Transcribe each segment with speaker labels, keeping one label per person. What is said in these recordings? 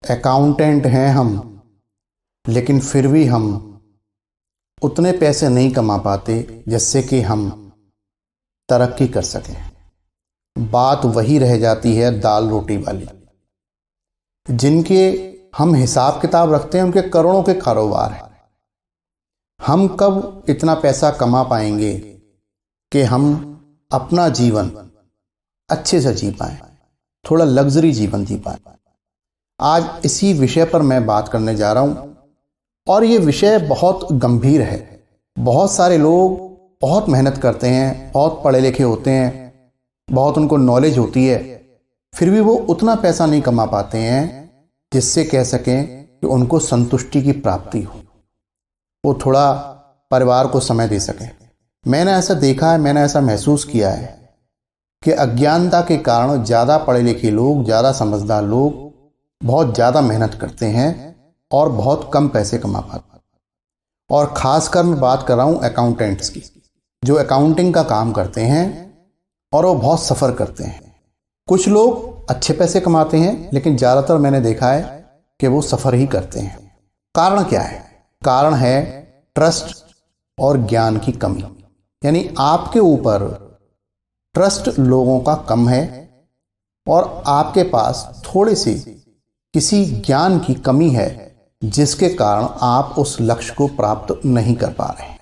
Speaker 1: Accountant हैं हम, लेकिन फिर भी हम उतने पैसे नहीं कमा पाते जिससे कि हम तरक्की कर सकें। बात वही रह जाती है दाल रोटी वाली। जिनके हम हिसाब किताब रखते हैं उनके करोड़ों के कारोबार हैं। हम कब इतना पैसा कमा पाएंगे कि हम अपना जीवन अच्छे से जी पाएं, थोड़ा लग्जरी जीवन जी पाएं। आज इसी विषय पर मैं बात करने जा रहा हूं और ये विषय बहुत गंभीर है। बहुत सारे लोग बहुत मेहनत करते हैं, बहुत पढ़े लिखे होते हैं, बहुत उनको नॉलेज होती है, फिर भी वो उतना पैसा नहीं कमा पाते हैं जिससे कह सकें कि उनको संतुष्टि की प्राप्ति हो, वो थोड़ा परिवार को समय दे सकें। मैंने ऐसा देखा है, मैंने ऐसा महसूस किया है कि अज्ञानता के कारण ज़्यादा पढ़े लिखे लोग, ज़्यादा समझदार लोग बहुत ज़्यादा मेहनत करते हैं और बहुत कम पैसे कमा पाते हैं। और ख़ासकर मैं बात कर रहा हूँ अकाउंटेंट्स की, जो अकाउंटिंग का काम करते हैं और वो बहुत सफ़र करते हैं। कुछ लोग अच्छे पैसे कमाते हैं, लेकिन ज़्यादातर मैंने देखा है कि वो सफ़र ही करते हैं। कारण क्या है? कारण है ट्रस्ट और ज्ञान की कमी। यानी आपके ऊपर ट्रस्ट लोगों का कम है और आपके पास थोड़ी सी किसी ज्ञान की कमी है, जिसके कारण आप उस लक्ष्य को प्राप्त नहीं कर पा रहे हैं।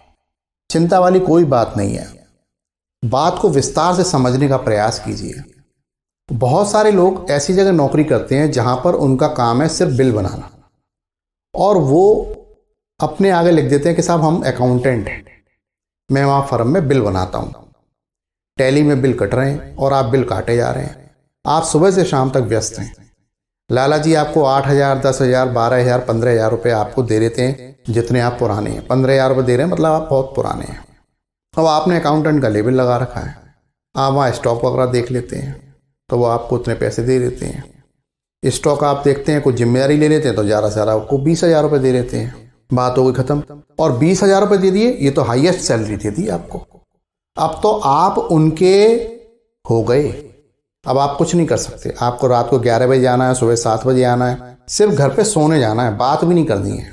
Speaker 1: चिंता वाली कोई बात नहीं है। बात को विस्तार से समझने का प्रयास कीजिए। बहुत सारे लोग ऐसी जगह नौकरी करते हैं जहां पर उनका काम है सिर्फ बिल बनाना, और वो अपने आगे लिख देते हैं कि साहब हम अकाउंटेंट हैं, मैं वहाँ फर्म में बिल बनाता हूँ। टैली में बिल कट रहे हैं और आप बिल काटे जा रहे हैं। आप सुबह से शाम तक व्यस्त हैं। लाला जी आपको 8,000, 10,000, 12,000, 15,000 रुपये आपको दे देते हैं जितने आप पुराने हैं। 15,000 रुपये दे रहे हैं मतलब आप बहुत पुराने हैं। अब आपने अकाउंटेंट का लेबल लगा रखा है, आप वहाँ स्टॉक वगैरह देख लेते हैं तो वो आपको उतने पैसे दे देते हैं। स्टॉक आप देखते हैं, कुछ जिम्मेदारी ले लेते हैं तो ज़्यादा से ज़्यादा आपको 20,000 रुपये दे देते हैं। बात हो गई ख़त्म। और 20,000 रुपये दे दिए, ये तो हाईएस्ट सैलरी दे दी आपको। अब तो आप उनके हो गए। अब आप कुछ नहीं कर सकते। आपको रात को 11 बजे जाना है, सुबह 7 बजे आना है, सिर्फ घर पे सोने जाना है, बात भी नहीं करनी है।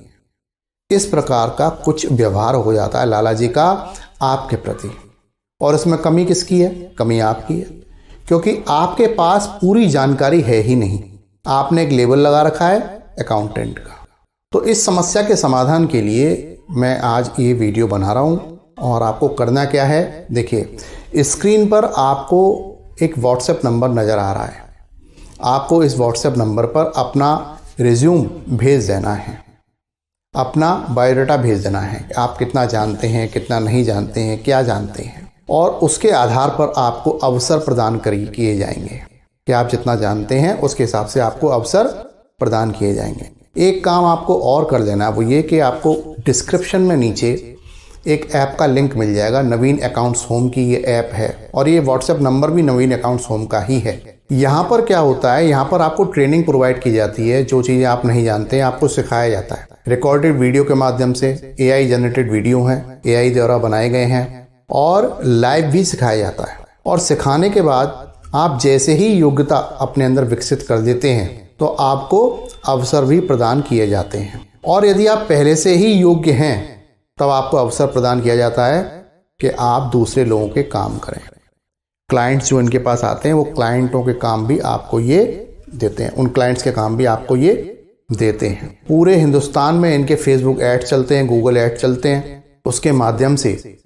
Speaker 1: इस प्रकार का कुछ व्यवहार हो जाता है लाला जी का आपके प्रति। और इसमें कमी किसकी है? कमी आपकी है, क्योंकि आपके पास पूरी जानकारी है ही नहीं। आपने एक लेबल लगा रखा है अकाउंटेंट का। तो इस समस्या के समाधान के लिए मैं आज ये वीडियो बना रहा हूँ। और आपको करना क्या है, देखिए स्क्रीन पर आपको एक व्हाट्सएप नंबर नज़र आ रहा है। आपको इस व्हाट्सएप नंबर पर अपना रिज्यूम भेज देना है, अपना बायोडाटा भेज देना है। आप कितना जानते हैं, कितना नहीं जानते हैं, क्या जानते हैं, और उसके आधार पर आपको अवसर प्रदान किए जाएंगे कि आप जितना जानते हैं उसके हिसाब से आपको अवसर प्रदान किए जाएंगे। एक काम आपको और कर लेना, वो ये कि आपको डिस्क्रिप्शन में नीचे एक ऐप का लिंक मिल जाएगा। नवीन अकाउंट्स होम की ये ऐप है और ये व्हाट्सएप नंबर भी नवीन अकाउंट्स होम का ही है। यहाँ पर क्या होता है, यहाँ पर आपको ट्रेनिंग प्रोवाइड की जाती है। जो चीज़ें आप नहीं जानते हैं आपको सिखाया जाता है। रिकॉर्डेड वीडियो के माध्यम से, AI जनरेटेड वीडियो हैं, AI द्वारा बनाए गए हैं, और लाइव भी सिखाया जाता है। और सिखाने के बाद आप जैसे ही योग्यता अपने अंदर विकसित कर देते हैं तो आपको अवसर भी प्रदान किए जाते हैं। और यदि आप पहले से ही योग्य हैं तब आपको अवसर प्रदान किया जाता है कि आप दूसरे लोगों के काम करें। क्लाइंट्स जो इनके पास आते हैं वो क्लाइंटों के काम भी आपको ये देते हैं, उन क्लाइंट्स के काम भी आपको ये देते हैं। पूरे हिंदुस्तान में इनके फेसबुक ऐड चलते हैं, गूगल ऐड चलते हैं, उसके माध्यम से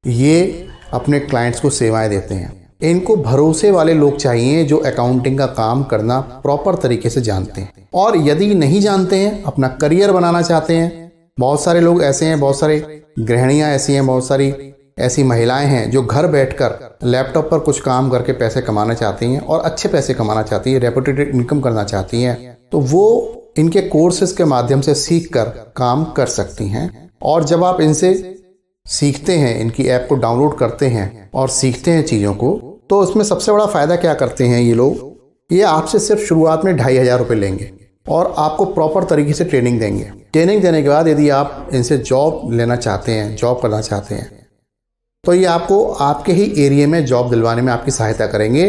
Speaker 1: ये अपने क्लाइंट्स को सेवाएं देते हैं। इनको भरोसे वाले लोग चाहिए जो अकाउंटिंग का काम करना प्रॉपर तरीके से जानते हैं। और यदि नहीं जानते हैं, अपना करियर बनाना चाहते हैं, बहुत सारे लोग ऐसे हैं, बहुत सारे गृहिणियाँ ऐसी हैं, बहुत सारी ऐसी महिलाएं हैं जो घर बैठकर लैपटॉप पर कुछ काम करके पैसे कमाना चाहती हैं और अच्छे पैसे कमाना चाहती हैं, रेपुटेड इनकम करना चाहती हैं। तो वो इनके कोर्सेज के माध्यम से सीख कर काम कर सकती हैं। और जब आप इनसे सीखते हैं, इनकी ऐप को डाउनलोड करते हैं और सीखते हैं चीज़ों को, तो उसमें सबसे बड़ा फ़ायदा क्या करते हैं ये लोग, ये आपसे सिर्फ शुरुआत में 2,500 रुपये लेंगे और आपको प्रॉपर तरीके से ट्रेनिंग देंगे। ट्रेनिंग देने के बाद यदि आप इनसे जॉब लेना चाहते हैं, जॉब करना चाहते हैं, तो ये आपको आपके ही एरिया में जॉब दिलवाने में आपकी सहायता करेंगे।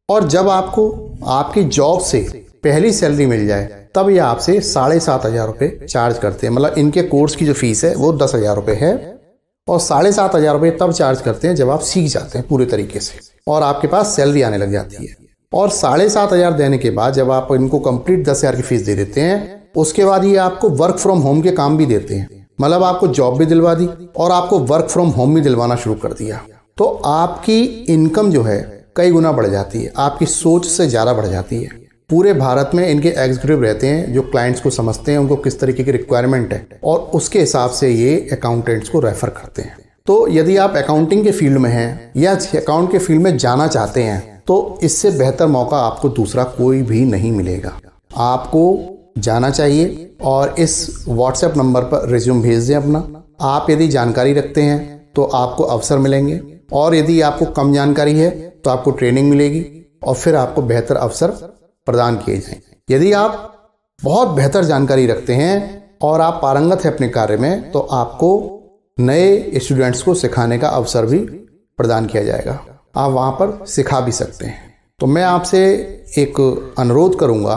Speaker 1: और जब आपको आपकी जॉब से पहली सैलरी मिल जाए तब ये आपसे 7,500 रुपये चार्ज करते हैं। मतलब इनके कोर्स की जो फीस है वो 10,000 रुपये है और 7,500 रुपये तब चार्ज करते हैं जब आप सीख जाते हैं पूरे तरीके से और आपके पास सैलरी आने लग जाती है। और 7,500 देने के बाद जब आप इनको कंप्लीट 10,000 की फीस दे देते हैं, उसके बाद ये आपको वर्क फ्रॉम होम के काम भी देते हैं। मतलब आपको जॉब भी दिलवा दी और आपको वर्क फ्रॉम होम भी दिलवाना शुरू कर दिया। तो आपकी इनकम जो है कई गुना बढ़ जाती है, आपकी सोच से ज़्यादा बढ़ जाती है। पूरे भारत में इनके एग्जीक्यूटिव रहते हैं जो क्लाइंट्स को समझते हैं उनको किस तरीके की रिक्वायरमेंट है और उसके हिसाब से ये अकाउंटेंट्स को रेफर करते हैं। तो यदि आप अकाउंटिंग के फील्ड में हैं या अकाउंट के फील्ड में जाना चाहते हैं तो इससे बेहतर मौका आपको दूसरा कोई भी नहीं मिलेगा। आपको जाना चाहिए और इस व्हाट्सएप नंबर पर रिज्यूम भेज दें अपना। आप यदि जानकारी रखते हैं तो आपको अवसर मिलेंगे और यदि आपको कम जानकारी है तो आपको ट्रेनिंग मिलेगी और फिर आपको बेहतर अवसर प्रदान किए जाएंगे। यदि आप बहुत बेहतर जानकारी रखते हैं और आप पारंगत हैं अपने कार्य में तो आपको नए स्टूडेंट्स को सिखाने का अवसर भी प्रदान किया जाएगा। आप वहाँ पर सिखा भी सकते हैं। तो मैं आपसे एक अनुरोध करूँगा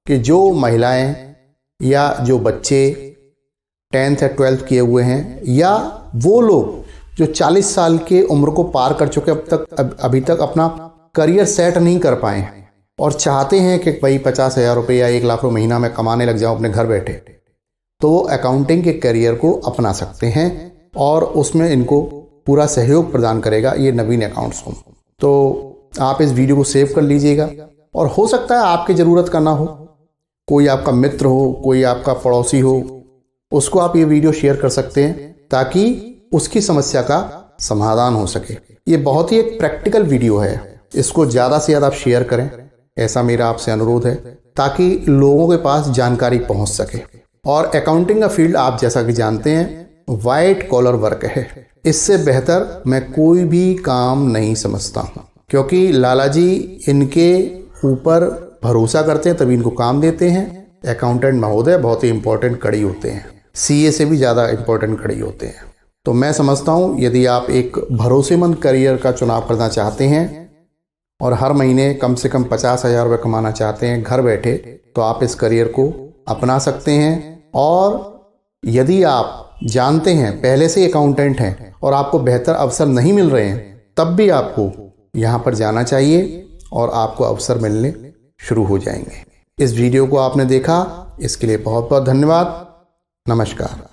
Speaker 1: कि जो महिलाएं या जो बच्चे 10th या 12th किए हुए हैं या वो लोग जो 40 साल के उम्र को पार कर चुके अभी तक अपना करियर सेट नहीं कर पाए हैं और चाहते हैं कि भाई 50,000 रुपये या 1 लाख रुपये महीना में कमाने लग जाऊं अपने घर बैठे, तो वो अकाउंटिंग के करियर को अपना सकते हैं और उसमें इनको पूरा सहयोग प्रदान करेगा ये नवीन अकाउंट्स होम। तो आप इस वीडियो को सेव कर लीजिएगा और हो सकता है आपकी ज़रूरत का ना हो, कोई आपका मित्र हो, कोई आपका पड़ोसी हो, उसको आप ये वीडियो शेयर कर सकते हैं ताकि उसकी समस्या का समाधान हो सके। ये बहुत ही एक प्रैक्टिकल वीडियो है, इसको ज़्यादा से ज़्यादा आप शेयर करें, ऐसा मेरा आपसे अनुरोध है ताकि लोगों के पास जानकारी पहुंच सके। और अकाउंटिंग का फील्ड आप जैसा कि जानते हैं वाइट कॉलर वर्क है, इससे बेहतर मैं कोई भी काम नहीं समझता हूँ क्योंकि लाला जी इनके ऊपर भरोसा करते हैं तभी इनको काम देते हैं। अकाउंटेंट महोदय बहुत ही इंपॉर्टेंट कड़ी होते हैं, सीए से भी ज़्यादा इंपॉर्टेंट कड़ी होते हैं। तो मैं समझता हूँ यदि आप एक भरोसेमंद करियर का चुनाव करना चाहते हैं और हर महीने कम से कम 50,000 रुपये कमाना चाहते हैं घर बैठे, तो आप इस करियर को अपना सकते हैं। और यदि आप जानते हैं पहले से अकाउंटेंट हैं और आपको बेहतर अवसर नहीं मिल रहे हैं, तब भी आपको यहाँ पर जाना चाहिए और आपको अवसर मिलने शुरू हो जाएंगे। इस वीडियो को आपने देखा, इसके लिए बहुत बहुत धन्यवाद। नमस्कार।